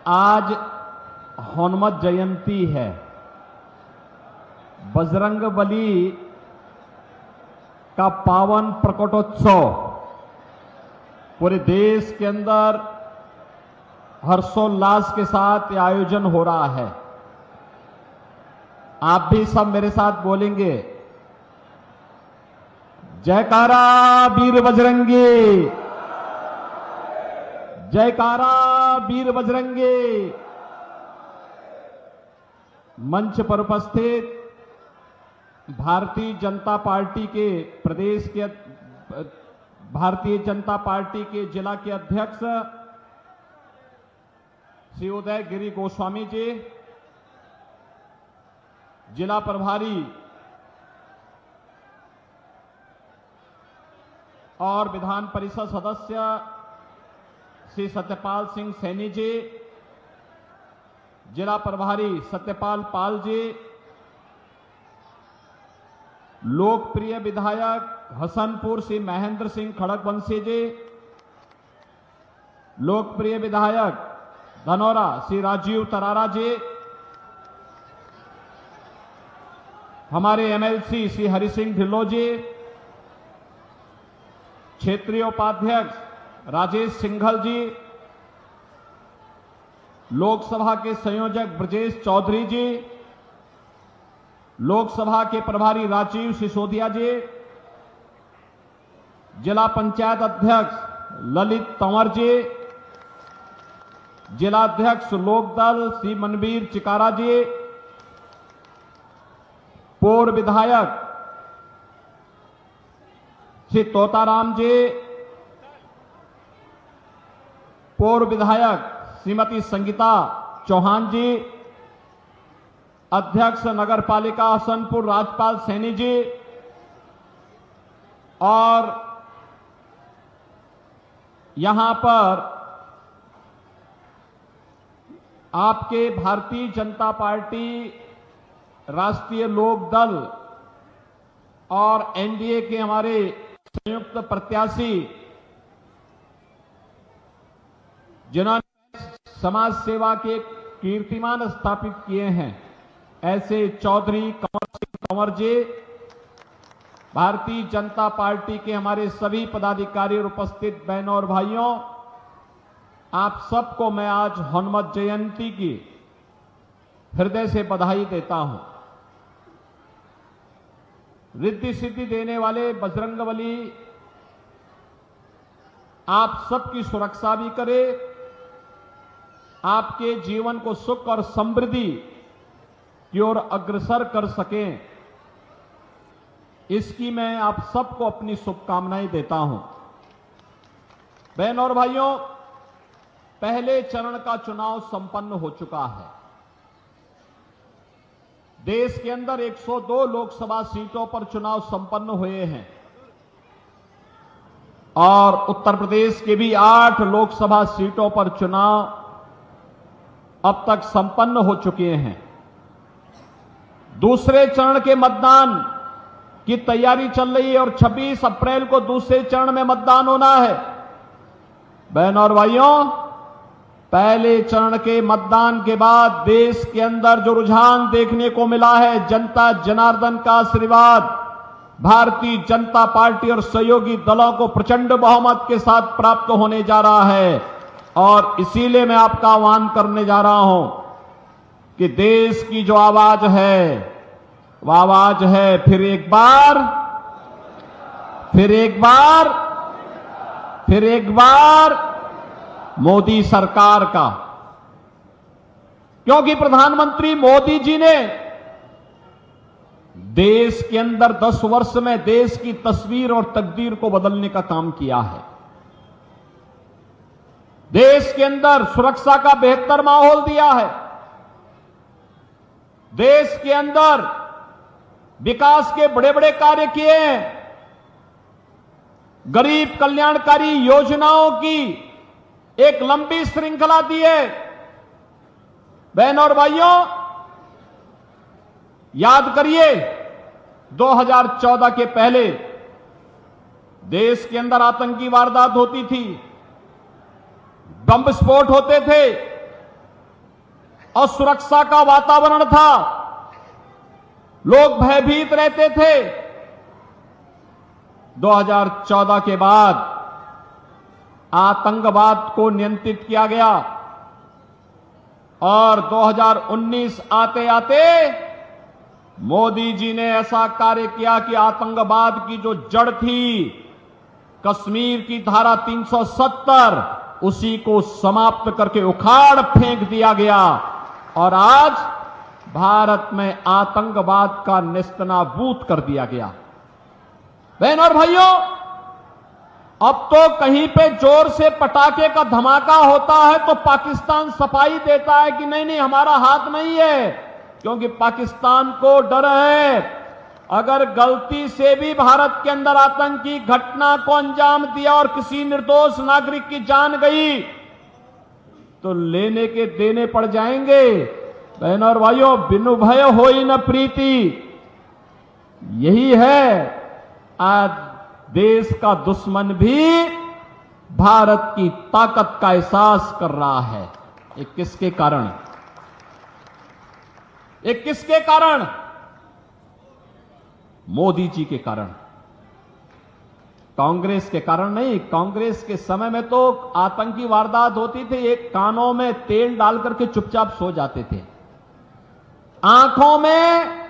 आज हनुमत जयंती है। बजरंगबली का पावन प्रकटोत्सव पूरे देश के अंदर हर्षोल्लास के साथ ये आयोजन हो रहा है। आप भी सब मेरे साथ बोलेंगे, जयकारा वीर बजरंगी, जयकारा वीर बजरंगी। मंच पर उपस्थित भारतीय जनता पार्टी के प्रदेश के भारतीय जनता पार्टी के जिला के अध्यक्ष श्री उदय गिरी गोस्वामी जी, जिला प्रभारी और विधान परिषद सदस्य श्री सत्यपाल सिंह सैनी जी, जिला प्रभारी सत्यपाल पाल जी, लोकप्रिय विधायक हसनपुर श्री महेंद्र सिंह खड़गवंशी जी, लोकप्रिय विधायक धनौरा श्री राजीव तरारा जी, हमारे एमएलसी श्री हरि सिंह ढिल्लों जी, क्षेत्रीय उपाध्यक्ष राजेश सिंघल जी, लोकसभा के संयोजक ब्रजेश चौधरी जी, लोकसभा के प्रभारी राजीव सिसोदिया जी, जिला पंचायत अध्यक्ष ललित तंवर जी, जिलाध्यक्ष लोकदल श्री मनवीर चिकारा जी, पूर्व विधायक श्री तोताराम जी, पूर्व विधायक श्रीमती संगीता चौहान जी, अध्यक्ष नगर पालिका हसनपुर राजपाल सैनी जी और यहां पर आपके भारतीय जनता पार्टी, राष्ट्रीय लोक दल और एनडीए के हमारे संयुक्त प्रत्याशी जिन्होंने समाज सेवा के कीर्तिमान स्थापित किए हैं, ऐसे चौधरी कंवर सिंह कंवर जी, भारतीय जनता पार्टी के हमारे सभी पदाधिकारी और उपस्थित बहनों और भाइयों, आप सबको मैं आज हनुमत जयंती की हृदय से बधाई देता हूं। रिद्धि सिद्धि देने वाले बजरंगबली आप सबकी सुरक्षा भी करे, आपके जीवन को सुख और समृद्धि की ओर अग्रसर कर सकें, इसकी मैं आप सबको अपनी शुभकामनाएं देता हूं। बहनों और भाइयों, पहले चरण का चुनाव संपन्न हो चुका है। देश के अंदर 102 लोकसभा सीटों पर चुनाव संपन्न हुए हैं और उत्तर प्रदेश के भी 8 लोकसभा सीटों पर चुनाव अब तक संपन्न हो चुके हैं। दूसरे चरण के मतदान की तैयारी चल रही है और 26 अप्रैल को दूसरे चरण में मतदान होना है। बहनों और भाइयों, पहले चरण के मतदान के बाद देश के अंदर जो रुझान देखने को मिला है, जनता जनार्दन का आशीर्वाद भारतीय जनता पार्टी और सहयोगी दलों को प्रचंड बहुमत के साथ प्राप्त होने जा रहा है और इसीलिए मैं आपका आह्वान करने जा रहा हूं कि देश की जो आवाज है वह आवाज है फिर एक बार, फिर एक बार, फिर एक बार मोदी सरकार का। क्योंकि प्रधानमंत्री मोदी जी ने देश के अंदर 10 वर्ष में देश की तस्वीर और तकदीर को बदलने का काम किया है। देश के अंदर सुरक्षा का बेहतर माहौल दिया है, देश के अंदर विकास के बड़े बड़े कार्य किए हैं, गरीब कल्याणकारी योजनाओं की एक लंबी श्रृंखला दी है। बहनों और भाइयों, याद करिए 2014 के पहले देश के अंदर आतंकी वारदात होती थी, बम विस्फोट होते थे, और सुरक्षा का वातावरण था। लोग भयभीत रहते थे। 2014 के बाद आतंकवाद को नियंत्रित किया गया और 2019 आते आते मोदी जी ने ऐसा कार्य किया कि आतंकवाद की जो जड़ थी, कश्मीर की धारा 370, उसी को समाप्त करके उखाड़ फेंक दिया गया और आज भारत में आतंकवाद का नेस्तनाबूद कर दिया गया। बहन और भाइयों, अब तो कहीं पे जोर से पटाखे का धमाका होता है तो पाकिस्तान सफाई देता है कि नहीं नहीं हमारा हाथ नहीं है, क्योंकि पाकिस्तान को डर है अगर गलती से भी भारत के अंदर आतंकी घटना को अंजाम दिया और किसी निर्दोष नागरिक की जान गई तो लेने के देने पड़ जाएंगे। बहन और भाइयों, बिनु भय होई न प्रीति, यही है आज देश का दुश्मन भी भारत की ताकत का एहसास कर रहा है। ये किसके कारण? ये किसके कारण? मोदी जी के कारण, कांग्रेस के कारण नहीं। कांग्रेस के समय में तो आतंकी वारदात होती थी, एक कानों में तेल डाल करके चुपचाप सो जाते थे, आंखों में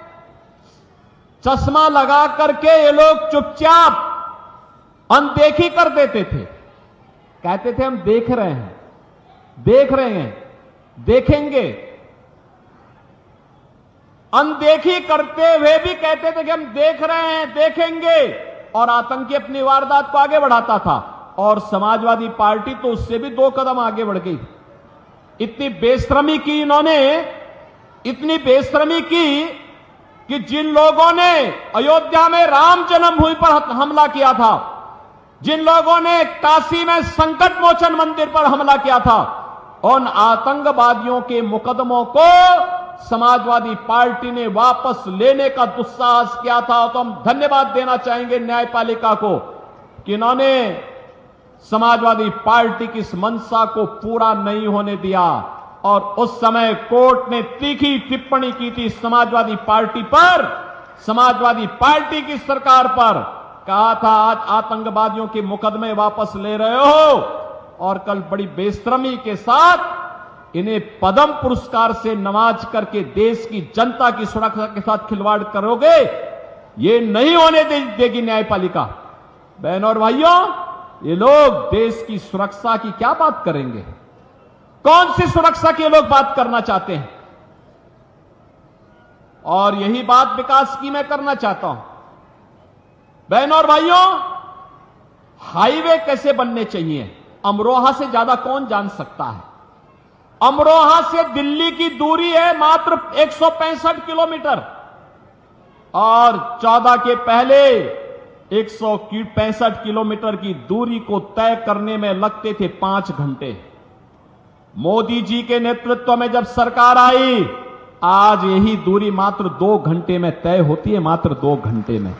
चश्मा लगा करके ये लोग चुपचाप अनदेखी कर देते थे। कहते थे हम देख रहे हैं, देख रहे हैं, देखेंगे। अनदेखी करते हुए भी कहते थे कि हम देख रहे हैं, देखेंगे, और आतंकी अपनी वारदात को आगे बढ़ाता था। और समाजवादी पार्टी तो उससे भी 2 कदम आगे बढ़ गई। इतनी बेशर्मी की इन्होंने, इतनी बेशर्मी की कि जिन लोगों ने अयोध्या में राम जन्मभूमि पर हमला किया था, जिन लोगों ने काशी में संकट मोचन मंदिर पर हमला किया था, उन आतंकवादियों के मुकदमों को समाजवादी पार्टी ने वापस लेने का दुस्साहस किया था। तो हम धन्यवाद देना चाहेंगे न्यायपालिका को कि इन्होंने समाजवादी पार्टी की इस मंशा को पूरा नहीं होने दिया। और उस समय कोर्ट ने तीखी टिप्पणी की थी समाजवादी पार्टी पर, समाजवादी पार्टी की सरकार पर। कहा था आज आतंकवादियों के मुकदमे वापस ले रहे हो और कल बड़ी बेशर्मी के साथ इन्हें पद्म पुरस्कार से नवाज करके देश की जनता की सुरक्षा के साथ खिलवाड़ करोगे, ये नहीं होने देगी न्यायपालिका। बहन और भाइयों, ये लोग देश की सुरक्षा की क्या बात करेंगे? कौन सी सुरक्षा की लोग बात करना चाहते हैं? और यही बात विकास की मैं करना चाहता हूं। बहन और भाइयों, हाईवे कैसे बनने चाहिए, अमरोहा से ज्यादा कौन जान सकता है? अमरोहा से दिल्ली की दूरी है मात्र 165 किलोमीटर और 14 के पहले 165 किलोमीटर की दूरी को तय करने में लगते थे 5 घंटे। मोदी जी के नेतृत्व में जब सरकार आई, आज यही दूरी मात्र 2 घंटे में तय होती है, मात्र 2 घंटे में।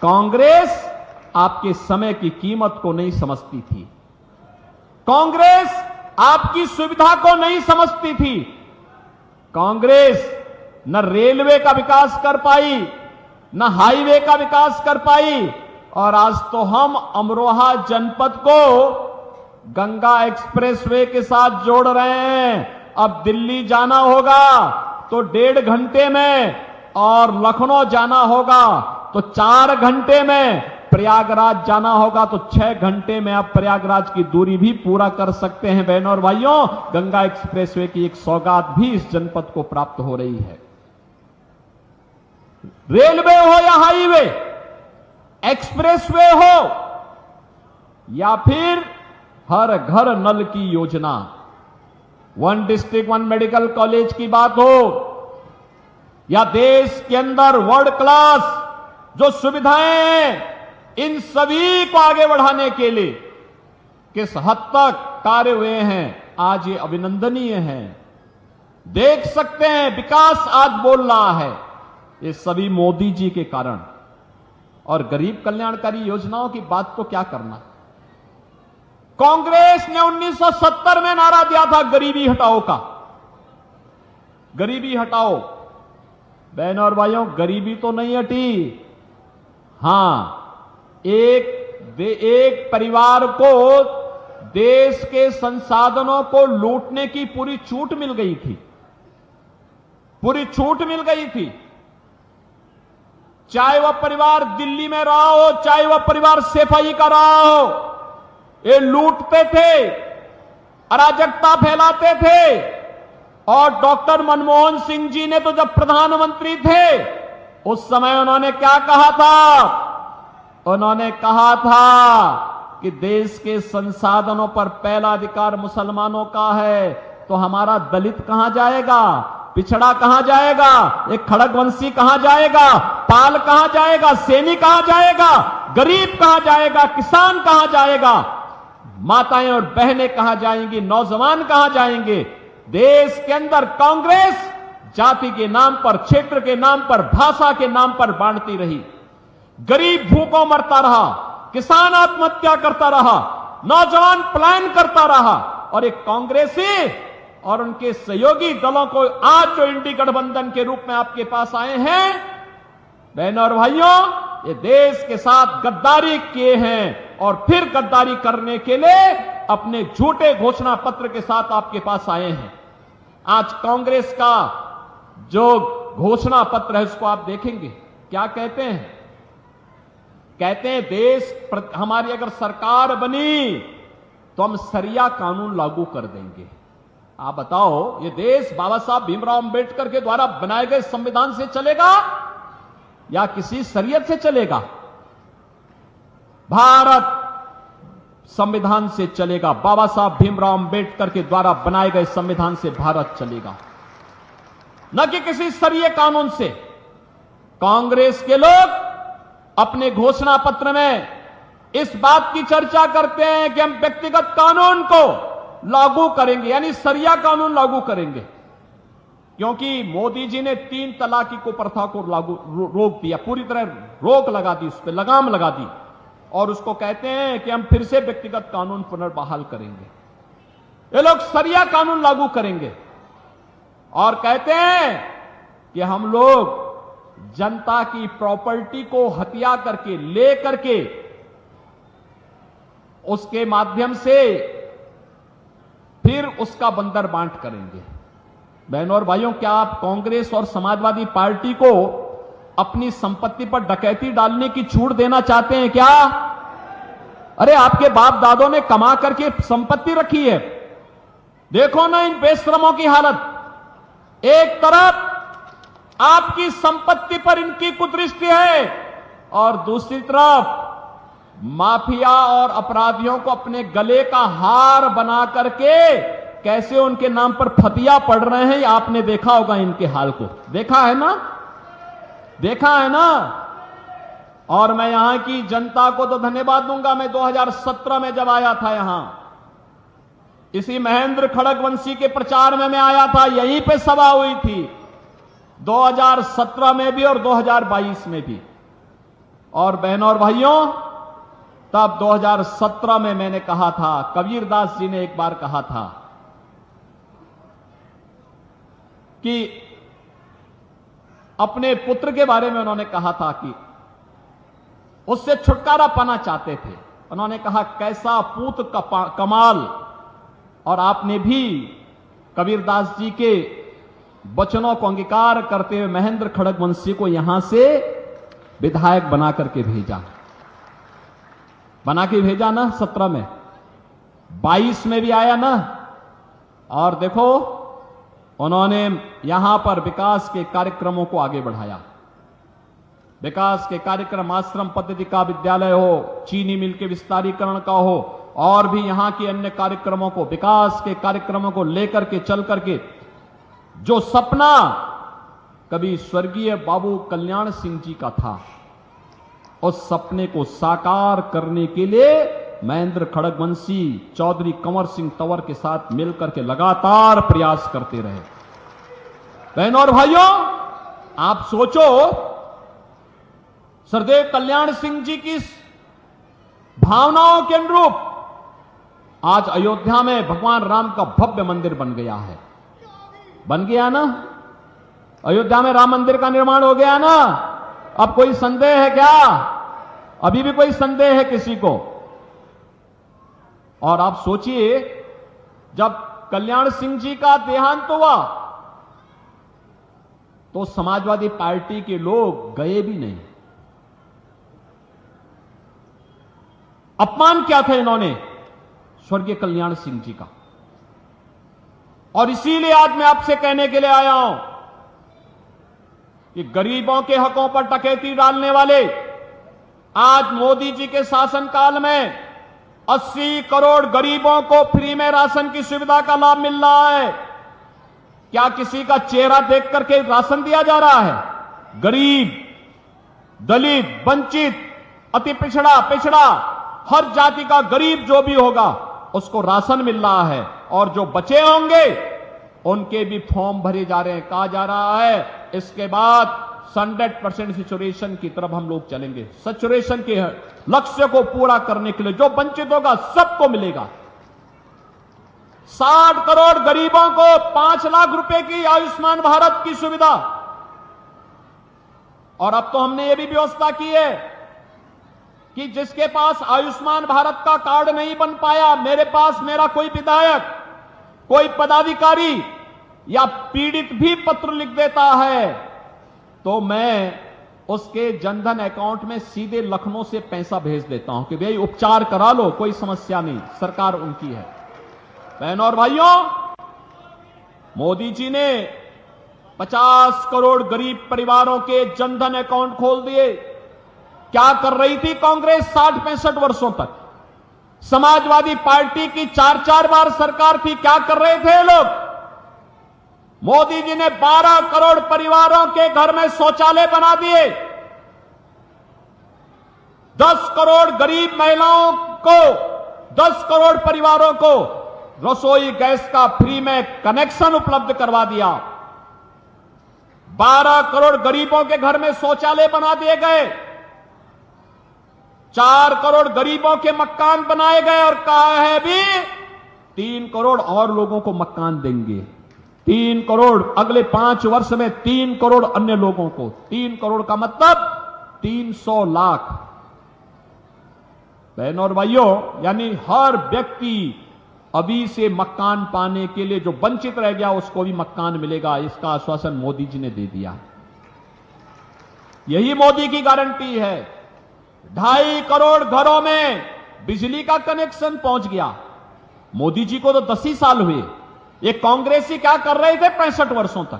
कांग्रेस आपके समय की कीमत को नहीं समझती थी, कांग्रेस आपकी सुविधा को नहीं समझती थी। कांग्रेस न रेलवे का विकास कर पाई, न हाईवे का विकास कर पाई, और आज तो हम अमरोहा जनपद को गंगा एक्सप्रेसवे के साथ जोड़ रहे हैं। अब दिल्ली जाना होगा तो 1.5 घंटे में, और लखनऊ जाना होगा तो 4 घंटे में, प्रयागराज जाना होगा तो 6 घंटे में आप प्रयागराज की दूरी भी पूरा कर सकते हैं। बहनों और भाइयों, गंगा एक्सप्रेसवे की एक सौगात भी इस जनपद को प्राप्त हो रही है। रेलवे हो या हाईवे, एक्सप्रेसवे हो या फिर हर घर नल की योजना, 1 डिस्ट्रिक्ट 1 मेडिकल कॉलेज की बात हो, या देश के अंदर वर्ल्ड क्लास जो सुविधाएं हैं, इन सभी को आगे बढ़ाने के लिए किस हद तक कार्य हुए हैं, आज ये अभिनंदनीय है। देख सकते हैं विकास आज बोल रहा है, ये सभी मोदी जी के कारण। और गरीब कल्याणकारी योजनाओं की बात तो क्या करना। कांग्रेस ने 1970 में नारा दिया था गरीबी हटाओ का, गरीबी हटाओ। बहनों और भाइयों, गरीबी तो नहीं हटी। हां, एक परिवार को देश के संसाधनों को लूटने की पूरी छूट मिल गई थी, पूरी छूट मिल गई थी। चाहे वह परिवार दिल्ली में रहा हो, चाहे वह परिवार सफाई का रहा हो, ये लूटते थे, अराजकता फैलाते थे। और डॉक्टर मनमोहन सिंह जी ने तो जब प्रधानमंत्री थे उस समय उन्होंने क्या कहा था? उन्होंने कहा था कि देश के संसाधनों पर पहला अधिकार मुसलमानों का है, तो हमारा दलित कहां जाएगा, पिछड़ा कहां जाएगा, एक खड़गवंशी कहां जाएगा, पाल कहां जाएगा, सैनिक कहां जाएगा, गरीब कहां जाएगा, किसान कहां जाएगा, माताएं और बहनें कहां जाएंगी, नौजवान कहां जाएंगे? देश के अंदर कांग्रेस जाति के नाम पर, क्षेत्र के नाम पर, भाषा के नाम पर बांटती रही। गरीब भूखों मरता रहा, किसान आत्महत्या करता रहा, नौजवान पलायन करता रहा। और एक कांग्रेसी और उनके सहयोगी दलों को आज जो इंडी गठबंधन के रूप में आपके पास आए हैं, बहनों और भाइयों, ये देश के साथ गद्दारी किए हैं और फिर गद्दारी करने के लिए अपने झूठे घोषणा पत्र के साथ आपके पास आए हैं। आज कांग्रेस का जो घोषणा पत्र है उसको आप देखेंगे, क्या कहते हैं? कहते हैं हमारी अगर सरकार बनी तो हम शरिया कानून लागू कर देंगे। आप बताओ, ये देश बाबा साहब भीमराव अंबेडकर के द्वारा बनाए गए संविधान से चलेगा या किसी शरीयत से चलेगा? भारत संविधान से चलेगा। बाबा साहब भीमराव अंबेडकर के द्वारा बनाए गए संविधान से भारत चलेगा, न कि किसी शरीय कानून से। कांग्रेस के लोग अपने घोषणा पत्र में इस बात की चर्चा करते हैं कि हम व्यक्तिगत कानून को लागू करेंगे, यानी शरिया कानून लागू करेंगे, क्योंकि मोदी जी ने 3 तलाक की प्रथा को रोक दिया, पूरी तरह रोक लगा दी, उस पर लगाम लगा दी। और उसको कहते हैं कि हम फिर से व्यक्तिगत कानून पुनर्बहाल करेंगे। ये लोग शरिया कानून लागू करेंगे और कहते हैं कि हम लोग जनता की प्रॉपर्टी को हत्या करके, ले करके, उसके माध्यम से फिर उसका बंदर बांट करेंगे। बहनों और भाइयों, क्या आप कांग्रेस और समाजवादी पार्टी को अपनी संपत्ति पर डकैती डालने की छूट देना चाहते हैं क्या? अरे आपके बाप दादों ने कमा करके संपत्ति रखी है, देखो ना इन बेशरमों की हालत। एक तरफ आपकी संपत्ति पर इनकी कुदृष्टि है और दूसरी तरफ माफिया और अपराधियों को अपने गले का हार बना करके कैसे उनके नाम पर फतिया पड़ रहे हैं, आपने देखा होगा इनके हाल को। देखा है ना, देखा है ना। और मैं यहां की जनता को तो धन्यवाद दूंगा। मैं 2017 में जब आया था यहां, इसी महेंद्र खड़गवंशी के प्रचार में मैं आया था, यहीं पे सभा हुई थी 2017 में भी और 2022 में भी। और बहनों और भाइयों, तब 2017 में मैंने कहा था, कबीरदास जी ने एक बार कहा था कि अपने पुत्र के बारे में उन्होंने कहा था कि उससे छुटकारा पाना चाहते थे। उन्होंने कहा, कैसा पूत कमाल। और आपने भी कबीरदास जी के वचनों को अंगीकार करते हुए महेंद्र खड़गवंशी को यहां से विधायक बना करके भेजा, बना के भेजा ना 17 में, 22 में भी आया ना। और देखो, उन्होंने यहां पर विकास के कार्यक्रमों को आगे बढ़ाया। विकास के कार्यक्रम, आश्रम पद्धति का विद्यालय हो, चीनी मिल के विस्तारीकरण का हो, और भी यहां के अन्य कार्यक्रमों को, विकास के कार्यक्रमों को लेकर के चल करके जो सपना कभी स्वर्गीय बाबू कल्याण सिंह जी का था, उस सपने को साकार करने के लिए महेंद्र खड़गवंशी चौधरी कंवर सिंह तंवर के साथ मिलकर के लगातार प्रयास करते रहे। बहनों और भाइयों, आप सोचो, सरदेव कल्याण सिंह जी की भावनाओं के अनुरूप आज अयोध्या में भगवान राम का भव्य मंदिर बन गया है, बन गया ना। अयोध्या में राम मंदिर का निर्माण हो गया ना। अब कोई संदेह है क्या? अभी भी कोई संदेह है किसी को? और आप सोचिए, जब कल्याण सिंह जी का देहांत हुआ तो समाजवादी पार्टी के लोग गए भी नहीं। अपमान क्या था इन्होंने स्वर्गीय कल्याण सिंह जी का। और इसीलिए आज मैं आपसे कहने के लिए आया हूं कि गरीबों के हकों पर डकैती डालने वाले आज मोदी जी के शासनकाल में 80 करोड़ गरीबों को फ्री में राशन की सुविधा का लाभ मिल रहा है। क्या किसी का चेहरा देख करके राशन दिया जा रहा है? गरीब, दलित, वंचित, अति पिछड़ा हर जाति का गरीब जो भी होगा उसको राशन मिल रहा है। और जो बचे होंगे उनके भी फॉर्म भरे जा रहे हैं। कहा जा रहा है इसके बाद 100% सैचुरेशन की तरफ हम लोग चलेंगे। सैचुरेशन के लक्ष्य को पूरा करने के लिए जो वंचित होगा सबको मिलेगा। 60 करोड़ गरीबों को 5 लाख रुपए की आयुष्मान भारत की सुविधा। और अब तो हमने ये भी व्यवस्था की है कि जिसके पास आयुष्मान भारत का कार्ड नहीं बन पाया, मेरे पास मेरा कोई विधायक, कोई पदाधिकारी या पीड़ित भी पत्र लिख देता है तो मैं उसके जनधन अकाउंट में सीधे लखनऊ से पैसा भेज देता हूं कि भाई उपचार करा लो, कोई समस्या नहीं, सरकार उनकी है। बहनों और भाइयों, मोदी जी ने 50 करोड़ गरीब परिवारों के जनधन अकाउंट खोल दिए। क्या कर रही थी कांग्रेस 60-65 वर्षों तक? समाजवादी पार्टी की 4-4 बार सरकार थी, क्या कर रहे थे लोग? मोदी जी ने 12 करोड़ परिवारों के घर में शौचालय बना दिए। 10 करोड़ गरीब महिलाओं को, 10 करोड़ परिवारों को रसोई गैस का फ्री में कनेक्शन उपलब्ध करवा दिया। 12 करोड़ गरीबों के घर में शौचालय बना दिए गए। 4 करोड़ गरीबों के मकान बनाए गए और कहा है भी 3 करोड़ और लोगों को मकान देंगे। 3 करोड़ अगले 5 वर्ष में 3 करोड़ अन्य लोगों को। 3 करोड़ का मतलब 300 लाख। बहनों और भाइयों, यानी हर व्यक्ति अभी से मकान पाने के लिए जो वंचित रह गया उसको भी मकान मिलेगा। इसका आश्वासन मोदी जी ने दे दिया। यही मोदी की गारंटी है। 2.5 करोड़ घरों में बिजली का कनेक्शन पहुंच गया। मोदी जी को तो 10 ही साल हुए। ये कांग्रेसी क्या कर रहे थे 65 वर्षों तक?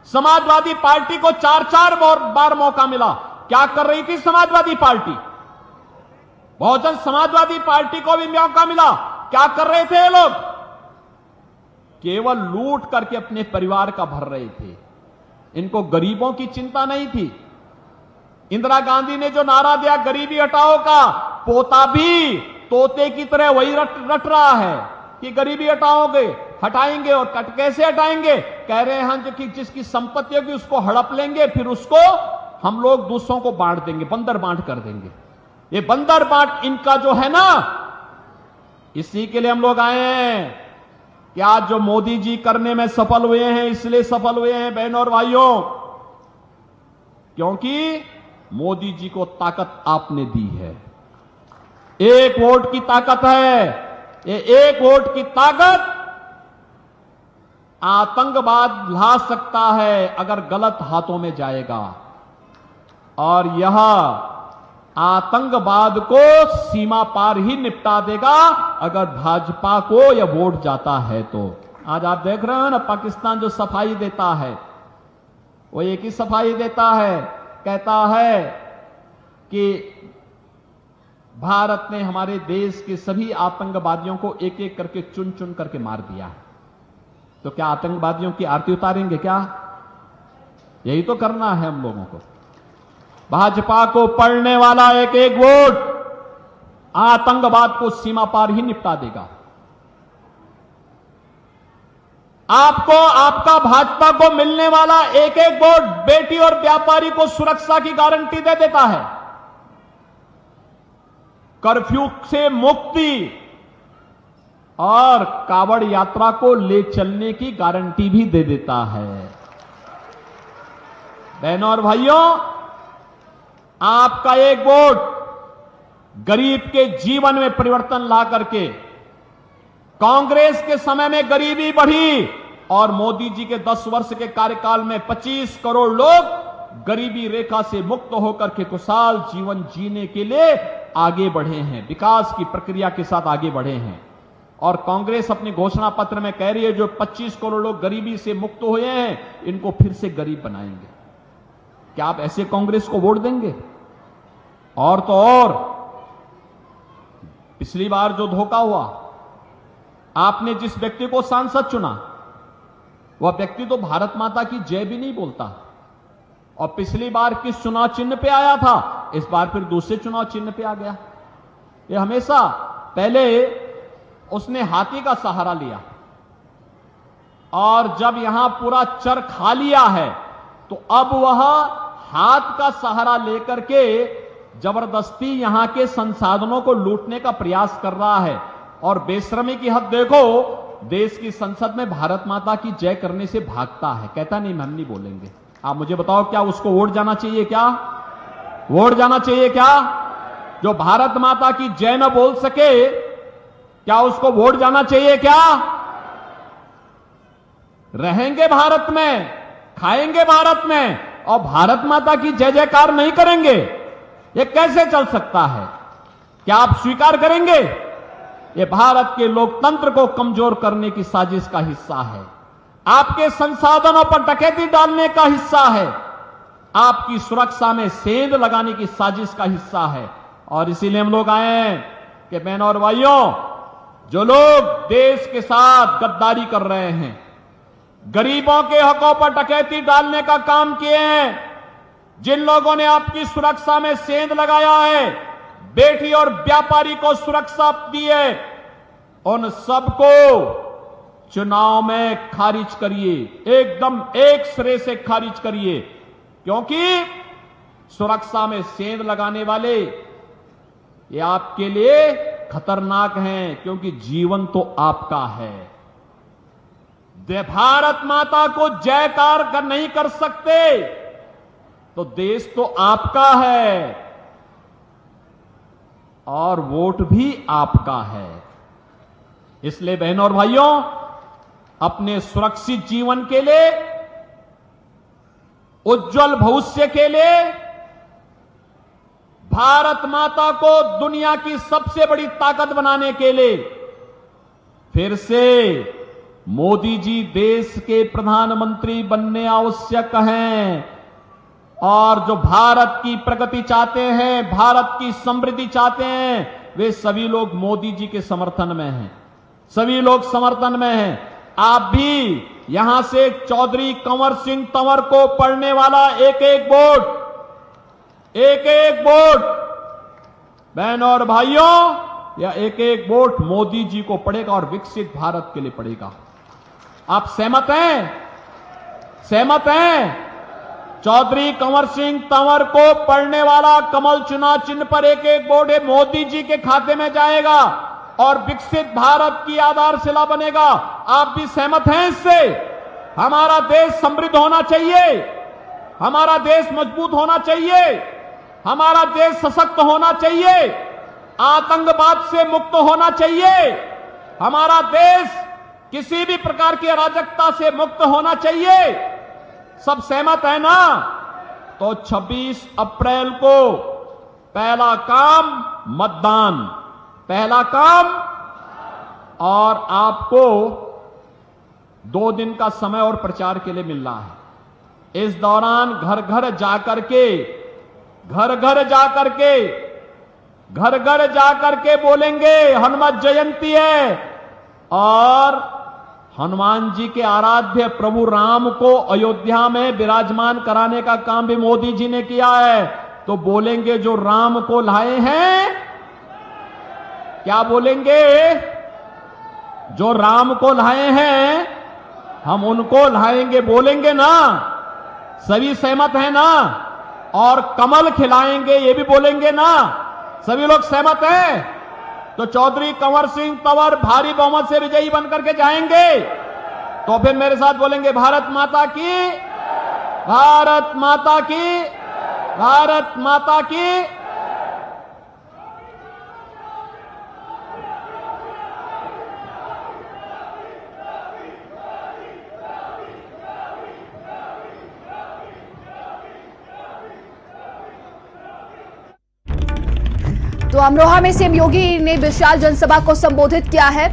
समाजवादी पार्टी को 4-4 बार मौका मिला। क्या कर रही थी समाजवादी पार्टी? बहुजन समाजवादी पार्टी को भी मौका मिला। क्या कर रहे थे ये लोग? केवल लूट करके अपने परिवार का भर रहे थे। इनको गरीबों की चिंता नहीं थी। इंदिरा गांधी ने जो नारा दिया गरीबी हटाओ का, पोता भी तोते की तरह वही रट रहा है कि गरीबी हटाएंगे। और कट कैसे हटाएंगे? कह रहे हैं जो कि जिसकी संपत्ति होगी उसको हड़प लेंगे, फिर उसको हम लोग दूसरों को बांट देंगे, बंदर बांट कर देंगे। ये बंदर बांट इनका जो है ना, इसी के लिए हम लोग आए हैं कि आज जो मोदी जी करने में सफल हुए हैं, इसलिए सफल हुए हैं बहनों और भाइयों, क्योंकि मोदी जी को ताकत आपने दी है। 1 वोट की ताकत है। ये 1 वोट की ताकत आतंकवाद ला सकता है अगर गलत हाथों में जाएगा। और यह आतंकवाद को सीमा पार ही निपटा देगा अगर भाजपा को यह वोट जाता है तो। आज आप देख रहे हो ना, पाकिस्तान जो सफाई देता है वो एक ही सफाई देता है, कहता है कि भारत ने हमारे देश के सभी आतंकवादियों को एक एक करके चुन चुन करके मार दिया है। तो क्या आतंकवादियों की आरती उतारेंगे क्या? यही तो करना है हम लोगों को। भाजपा को पड़ने वाला एक एक वोट आतंकवाद को सीमा पार ही निपटा देगा। आपको, आपका भाजपा को मिलने वाला एक एक वोट बेटी और व्यापारी को सुरक्षा की गारंटी दे देता है। कर्फ्यू से मुक्ति और कावड़ यात्रा को ले चलने की गारंटी भी दे देता है। बहनों और भाइयों, आपका एक वोट गरीब के जीवन में परिवर्तन ला करके कांग्रेस के समय में गरीबी बढ़ी और मोदी जी के 10 वर्ष के कार्यकाल में 25 करोड़ लोग गरीबी रेखा से मुक्त होकर के खुशहाल जीवन जीने के लिए आगे बढ़े हैं, विकास की प्रक्रिया के साथ आगे बढ़े हैं। और कांग्रेस अपने घोषणा पत्र में कह रही है जो 25 करोड़ लोग गरीबी से मुक्त हुए हैं इनको फिर से गरीब बनाएंगे। क्या आप ऐसे कांग्रेस को वोट देंगे? और तो और पिछली बार जो धोखा हुआ, आपने जिस व्यक्ति को सांसद चुना वह व्यक्ति तो भारत माता की जय भी नहीं बोलता, और पिछली बार किस चुनाव चिन्ह पे आया था, इस बार फिर दूसरे चुनाव चिन्ह पे आ गया। ये हमेशा पहले उसने हाथी का सहारा लिया और जब यहां पूरा चर खा लिया है तो अब वह हाथ का सहारा लेकर के जबरदस्ती यहां के संसाधनों को लूटने का प्रयास कर रहा है। और बेशर्मी की हद देखो, देश की संसद में भारत माता की जय करने से भागता है, कहता नहीं हम नहीं बोलेंगे। आप मुझे बताओ क्या उसको वोट जाना चाहिए? क्या वोट जाना चाहिए? क्या जो भारत माता की जय न बोल सके क्या उसको वोट जाना चाहिए? क्या रहेंगे भारत में, खाएंगे भारत में और भारत माता की जय जयकार नहीं करेंगे? ये कैसे चल सकता है? क्या आप स्वीकार करेंगे? ये भारत के लोकतंत्र को कमजोर करने की साजिश का हिस्सा है, आपके संसाधनों पर डकैती डालने का हिस्सा है, आपकी सुरक्षा में सेंध लगाने की साजिश का हिस्सा है। और इसीलिए हम लोग आए हैं कि बहनों और भाइयों, जो लोग देश के साथ गद्दारी कर रहे हैं, गरीबों के हकों पर डकैती डालने का काम किए हैं, जिन लोगों ने आपकी सुरक्षा में सेंध लगाया है, बेटी और व्यापारी को सुरक्षा दी है, उन सबको चुनाव में खारिज करिए, एकदम एक सिरे से खारिज करिए, क्योंकि सुरक्षा में सेंध लगाने वाले ये आपके लिए खतरनाक हैं, क्योंकि जीवन तो आपका है। भारत माता को जयकार नहीं कर सकते तो देश तो आपका है और वोट भी आपका है। इसलिए बहनों और भाइयों, अपने सुरक्षित जीवन के लिए, उज्जवल भविष्य के लिए, भारत माता को दुनिया की सबसे बड़ी ताकत बनाने के लिए फिर से मोदी जी देश के प्रधानमंत्री बनने आवश्यक हैं। और जो भारत की प्रगति चाहते हैं, भारत की समृद्धि चाहते हैं, वे सभी लोग मोदी जी के समर्थन में हैं, सभी लोग समर्थन में हैं। आप भी यहां से चौधरी कंवर सिंह तंवर को पढ़ने वाला एक एक वोट, एक एक वोट बहनों और भाइयों, या एक एक वोट मोदी जी को पड़ेगा और विकसित भारत के लिए पड़ेगा। आप सहमत हैं? सहमत हैं? चौधरी कंवर सिंह तंवर को पढ़ने वाला कमल चुनाव चिन्ह पर एक एक वोट है मोदी जी के खाते में जाएगा और विकसित भारत की आधारशिला बनेगा। आप भी सहमत हैं इससे? हमारा देश समृद्ध होना चाहिए, हमारा देश मजबूत होना चाहिए, हमारा देश सशक्त होना चाहिए, आतंकवाद से मुक्त होना चाहिए, हमारा देश किसी भी प्रकार की अराजकता से मुक्त होना चाहिए। सब सहमत है ना? तो 26 अप्रैल को पहला काम मतदान, पहला काम। और आपको 2 दिन का समय और प्रचार के लिए मिल रहा है। इस दौरान घर घर जाकर के, घर घर जाकर के, घर घर जाकर के बोलेंगे हनुमान जयंती है, और हनुमान जी के आराध्य प्रभु राम को अयोध्या में विराजमान कराने का काम भी मोदी जी ने किया है। तो बोलेंगे जो राम को लाए हैं, क्या बोलेंगे? जो राम को लाए हैं हम उनको लाएंगे, बोलेंगे ना? सभी सहमत है ना? और कमल खिलाएंगे ये भी बोलेंगे ना? सभी लोग सहमत हैं? तो चौधरी कंवर सिंह तंवर भारी बहुमत से विजयी बनकर के जाएंगे। तो फिर मेरे साथ बोलेंगे भारत माता की, भारत माता की, भारत माता की। तो अमरोहा में सीएम योगी ने विशाल जनसभा को संबोधित किया है।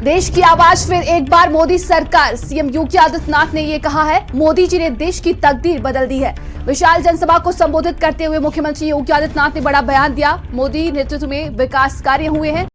देश की आवाज फिर एक बार मोदी सरकार। सीएम योगी आदित्यनाथ ने यह कहा है, मोदी जी ने देश की तकदीर बदल दी है। विशाल जनसभा को संबोधित करते हुए मुख्यमंत्री योगी आदित्यनाथ ने बड़ा बयान दिया। मोदी नेतृत्व में विकास कार्य हुए हैं।